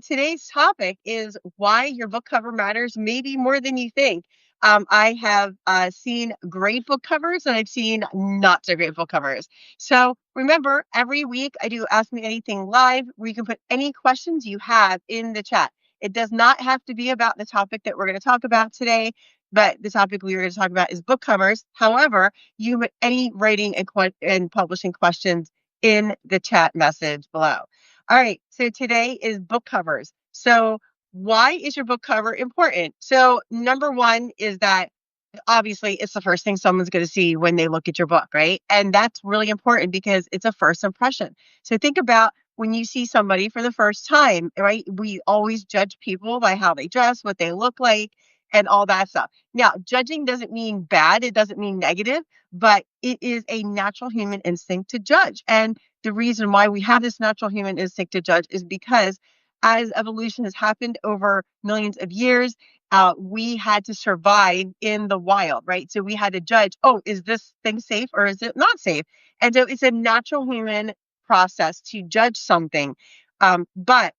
Today's topic is why your book cover matters maybe more than you think. I have seen great book covers and I've seen not so great book covers. So remember, every week I do Ask Me Anything Live where you can put any questions you have in the chat. It does not have to be about the topic that we're going to talk about today, but the topic we are going to talk about is book covers. However, you can put any writing and publishing questions in the chat message below. All right, so today is book covers. So, why is your book cover important? So, number one is that obviously it's the first thing someone's going to see when they look at your book, right? And that's really important because it's a first impression. So, think about when you see somebody for the first time, right? We always judge people by how they dress, what they look like, and all that stuff. Now, judging doesn't mean bad, it doesn't mean negative, but it is a natural human instinct to judge. And the reason why we have this natural human instinct to judge is because as evolution has happened over millions of years, we had to survive in the wild, right? So we had to judge, oh, is this thing safe or is it not safe? And so it's a natural human process to judge something. But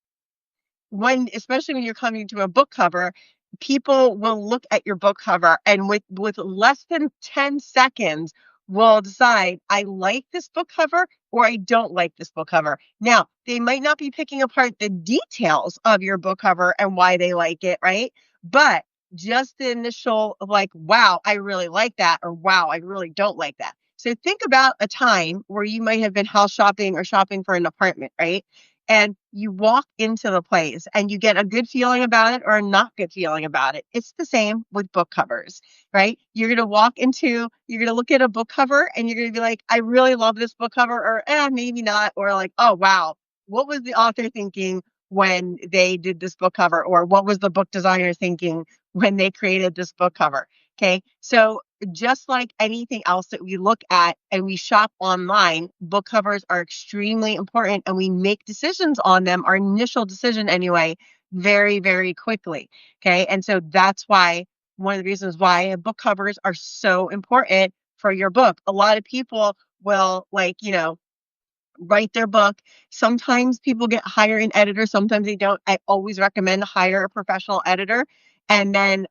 especially when you're coming to a book cover, people will look at your book cover and with less than 10 seconds will decide I like this book cover or I don't like this book cover. Now, they might not be picking apart the details of your book cover and why they like it, right? But just the initial like, wow, I really like that, or wow, I really don't like that. So think about a time where you might have been house shopping or shopping for an apartment, right? And you walk into the place and you get a good feeling about it or a not good feeling about it. It's the same with book covers, right? You're going to look at a book cover and you're going to be like, I really love this book cover, or maybe not, or like, oh, wow, what was the author thinking when they did this book cover, or what was the book designer thinking when they created this book cover? Okay. So just like anything else that we look at and we shop online, book covers are extremely important and we make decisions on them, our initial decision anyway, very, very quickly. Okay. And so that's why one of the reasons why book covers are so important for your book. A lot of people will write their book. Sometimes people hire an editor, sometimes they don't. I always recommend hire a professional editor. And then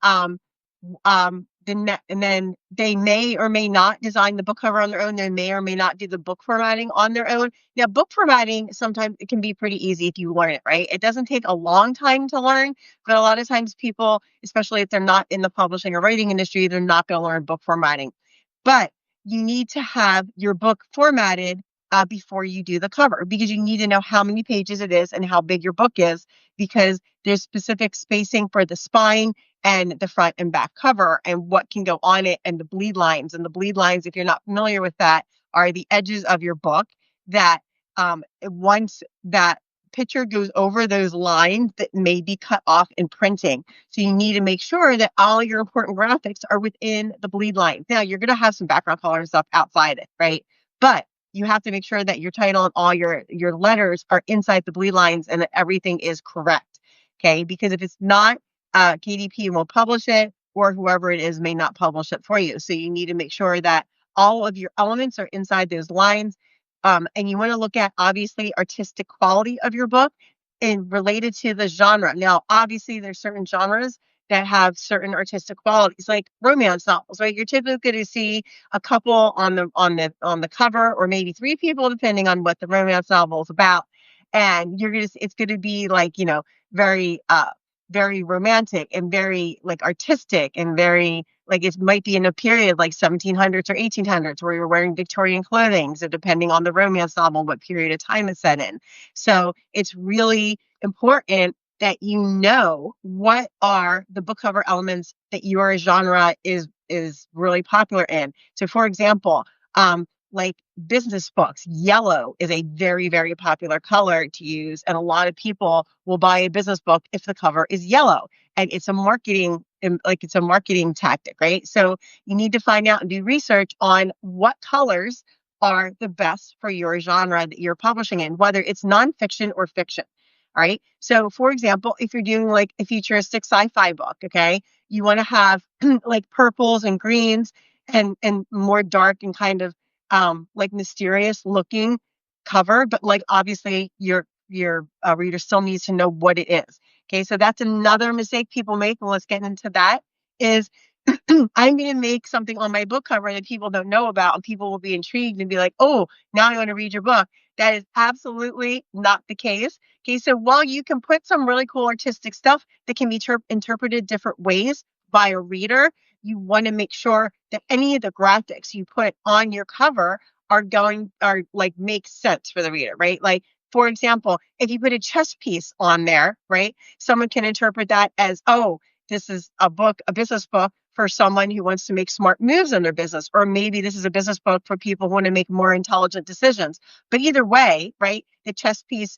and then they may or may not design the book cover on their own. They may or may not do the book formatting on their own. Now, book formatting, sometimes it can be pretty easy if you learn it, right? It doesn't take a long time to learn, but a lot of times people, especially if they're not in the publishing or writing industry, they're not going to learn book formatting. But you need to have your book formatted before you do the cover, because you need to know how many pages it is and how big your book is, because there's specific spacing for the spine and the front and back cover and what can go on it, and the bleed lines. And the bleed lines, if you're not familiar with that, are the edges of your book that once that picture goes over those lines that may be cut off in printing. So you need to make sure that all your important graphics are within the bleed lines. Now, you're going to have some background color and stuff outside it, right? But you have to make sure that your title and all your letters are inside the bleed lines and that everything is correct. Okay, because if it's not, KDP won't publish it, or whoever it is may not publish it for you. So you need to make sure that all of your elements are inside those lines. And you want to look at, obviously, artistic quality of your book and related to the genre. Now, obviously, there's certain genres that have certain artistic qualities, like romance novels, right? You're typically going to see a couple on the cover, or maybe three people, depending on what the romance novel is about. And it's going to be like, very very romantic and very like artistic and very like, it might be in a period like 1700s or 1800s where you're wearing Victorian clothing. So depending on the romance novel, what period of time it's set in. So it's really important that you know what are the book cover elements that your genre is really popular in. So for example, like business books, yellow is a very, very popular color to use. And a lot of people will buy a business book if the cover is yellow. And it's a marketing tactic, right? So you need to find out and do research on what colors are the best for your genre that you're publishing in, whether it's nonfiction or fiction. All right. So for example, if you're doing like a futuristic sci-fi book, okay, you want to have like purples and greens and more dark and kind of like mysterious looking cover, but like obviously your your reader still needs to know what it is. Okay, so that's another mistake people make. And let's get into that. Is I'm going to make something on my book cover that people don't know about, and people will be intrigued and be like, "Oh, now I want to read your book." That is absolutely not the case. Okay, so while you can put some really cool artistic stuff that can be interpreted different ways by a reader, you want to make sure that any of the graphics you put on your cover are like make sense for the reader, right? Like, for example, if you put a chess piece on there, right, someone can interpret that as, oh, this is a business book for someone who wants to make smart moves in their business, or maybe this is a business book for people who want to make more intelligent decisions. But either way, right, the chess piece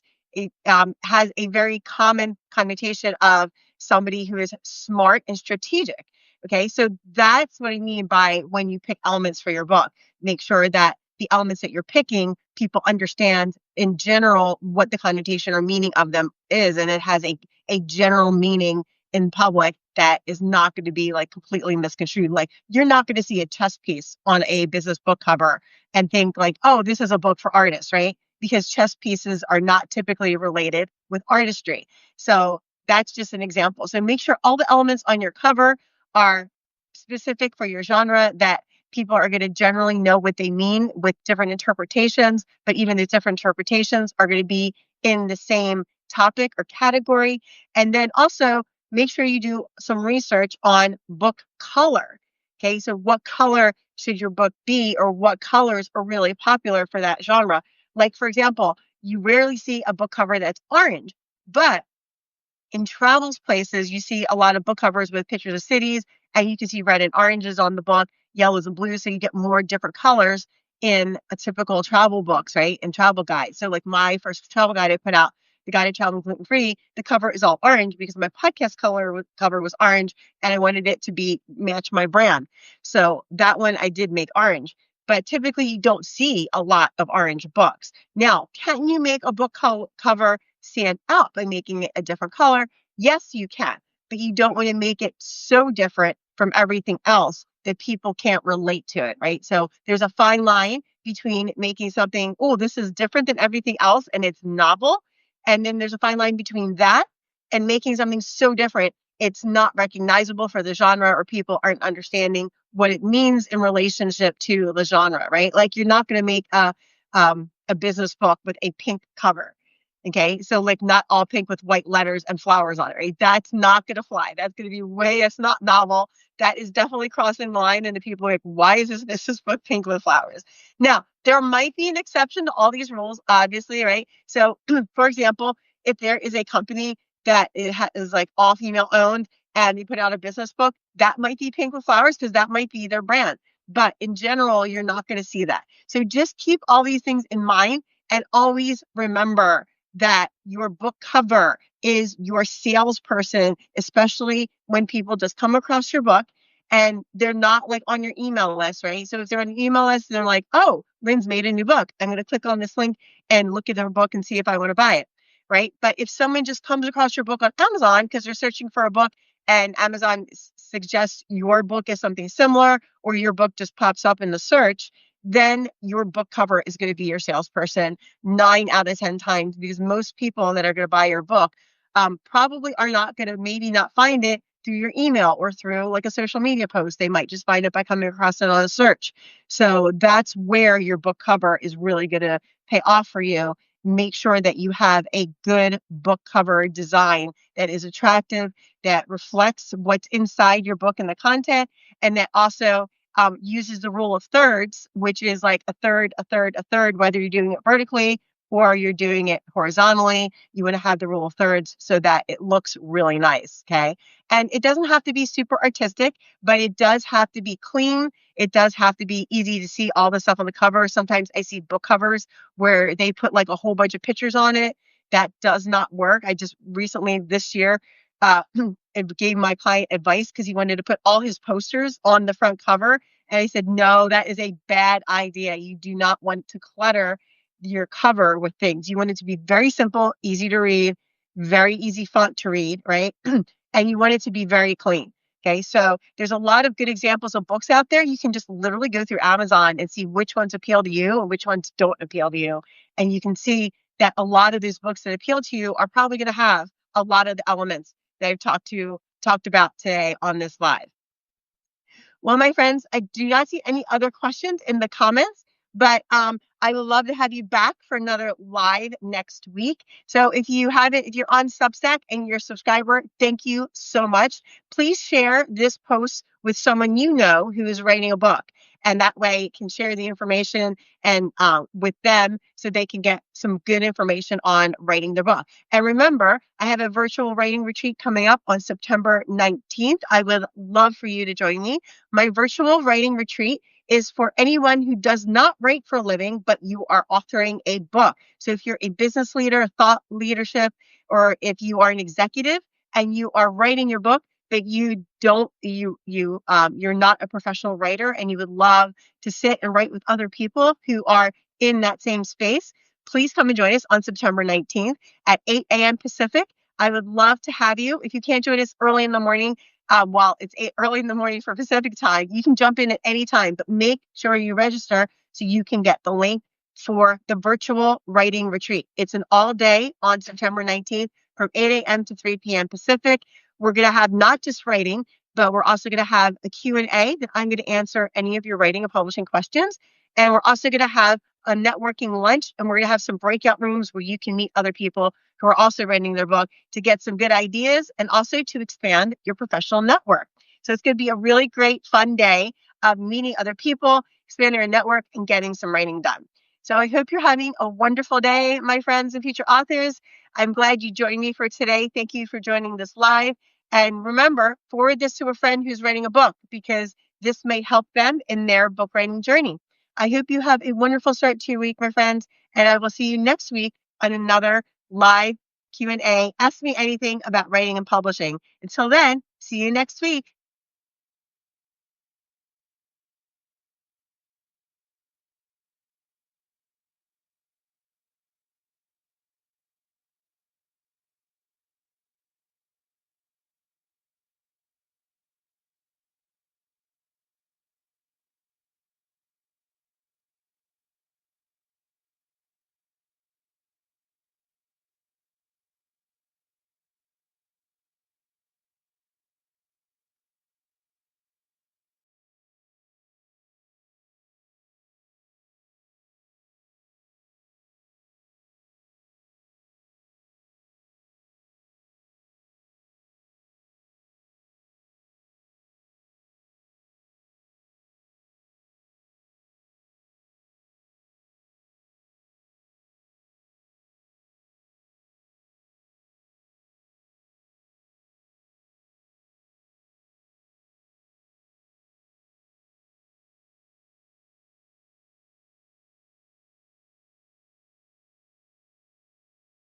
has a very common connotation of somebody who is smart and strategic. Okay, so that's what I mean by when you pick elements for your book. Make sure that the elements that you're picking, people understand in general what the connotation or meaning of them is, and it has a general meaning in public that is not going to be like completely misconstrued. Like, you're not going to see a chess piece on a business book cover and think like, oh, this is a book for artists, right? Because chess pieces are not typically related with artistry. So that's just an example. So make sure all the elements on your cover are specific for your genre, that people are going to generally know what they mean with different interpretations, but even the different interpretations are going to be in the same topic or category. And then also make sure you do some research on book color. Okay, so what color should your book be, or what colors are really popular for that genre? Like, for example, you rarely see a book cover that's orange, but in travels places, you see a lot of book covers with pictures of cities, and you can see red and oranges on the book, yellows and blues. So you get more different colors in a typical travel books, right? And travel guides. So, like my first travel guide I put out, the Guide to Travel Gluten Free, the cover is all orange because my podcast cover was orange, and I wanted it to be match my brand. So that one I did make orange. But typically, you don't see a lot of orange books. Now, can you make a book cover stand out by making it a different color? Yes, you can, but you don't want to make it so different from everything else that people can't relate to it, right? So there's a fine line between making something, oh, this is different than everything else and it's novel. And then there's a fine line between that and making something so different it's not recognizable for the genre, or people aren't understanding what it means in relationship to the genre, right? Like, you're not going to make a business book with a pink cover. Okay, so like not all pink with white letters and flowers on it, right? That's not going to fly. That's going to be it's not novel. That is definitely crossing the line. And the people are like, why is this book pink with flowers? Now, there might be an exception to all these rules, obviously, right? So, for example, if there is a company that is like all female owned and they put out a business book, that might be pink with flowers because that might be their brand. But in general, you're not going to see that. So just keep all these things in mind, and always remember that your book cover is your salesperson, especially when people just come across your book and they're not like on your email list, right? So if they're on an email list, they're like, oh, Lynn's made a new book. I'm going to click on this link and look at their book and see if I want to buy it, right? But if someone just comes across your book on Amazon because they're searching for a book, and Amazon suggests your book is something similar, or your book just pops up in the search, then your book cover is going to be your salesperson 9 out of 10 times, because most people that are going to buy your book probably are not going to maybe not find it through your email or through like a social media post. They might just find it by coming across it on a search. So that's where your book cover is really going to pay off for you. Make sure that you have a good book cover design that is attractive, that reflects what's inside your book and the content, and that also uses the rule of thirds, which is like a third, a third, a third, whether you're doing it vertically or you're doing it horizontally. You want to have the rule of thirds so that it looks really nice. Okay. And it doesn't have to be super artistic, but it does have to be clean. It does have to be easy to see all the stuff on the cover. Sometimes I see book covers where they put like a whole bunch of pictures on it. That does not work. I just recently this year uh, gave my client advice because he wanted to put all his posters on the front cover. And I said, no, that is a bad idea. You do not want to clutter your cover with things. You want it to be very simple, easy to read, very easy font to read, right? And you want it to be very clean. Okay, so there's a lot of good examples of books out there. You can just literally go through Amazon and see which ones appeal to you and which ones don't appeal to you. And you can see that a lot of these books that appeal to you are probably going to have a lot of the elements that I've talked about today on this live. Well, my friends, I do not see any other questions in the comments, but I would love to have you back for another live next week. So if you're on Substack and you're a subscriber, thank you so much. Please share this post with someone you know who is writing a book. And that way you can share the information and with them so they can get some good information on writing their book. And remember, I have a virtual writing retreat coming up on September 19th. I would love for you to join me. My virtual writing retreat is for anyone who does not write for a living, but you are authoring a book. So if you're a business leader, thought leadership, or if you are an executive and you are writing your book, but you don't you're not a professional writer and you would love to sit and write with other people who are in that same space, please come and join us on September 19th at 8 a.m. Pacific. I would love to have you. If you can't join us early in the morning, while it's early in the morning for Pacific time, you can jump in at any time, but make sure you register so you can get the link for the virtual writing retreat. It's an all day on September 19th from 8 a.m. to 3 p.m. Pacific. We're going to have not just writing, but we're also going to have a Q&A that I'm going to answer any of your writing and publishing questions. And we're also going to have a networking lunch, and we're going to have some breakout rooms where you can meet other people who are also writing their book to get some good ideas and also to expand your professional network. So it's going to be a really great, fun day of meeting other people, expanding your network, and getting some writing done. So I hope you're having a wonderful day, my friends and future authors. I'm glad you joined me for today. Thank you for joining this live. And remember, forward this to a friend who's writing a book because this may help them in their book writing journey. I hope you have a wonderful start to your week, my friends, and I will see you next week on another live Q&A. Ask me anything about writing and publishing. Until then, see you next week.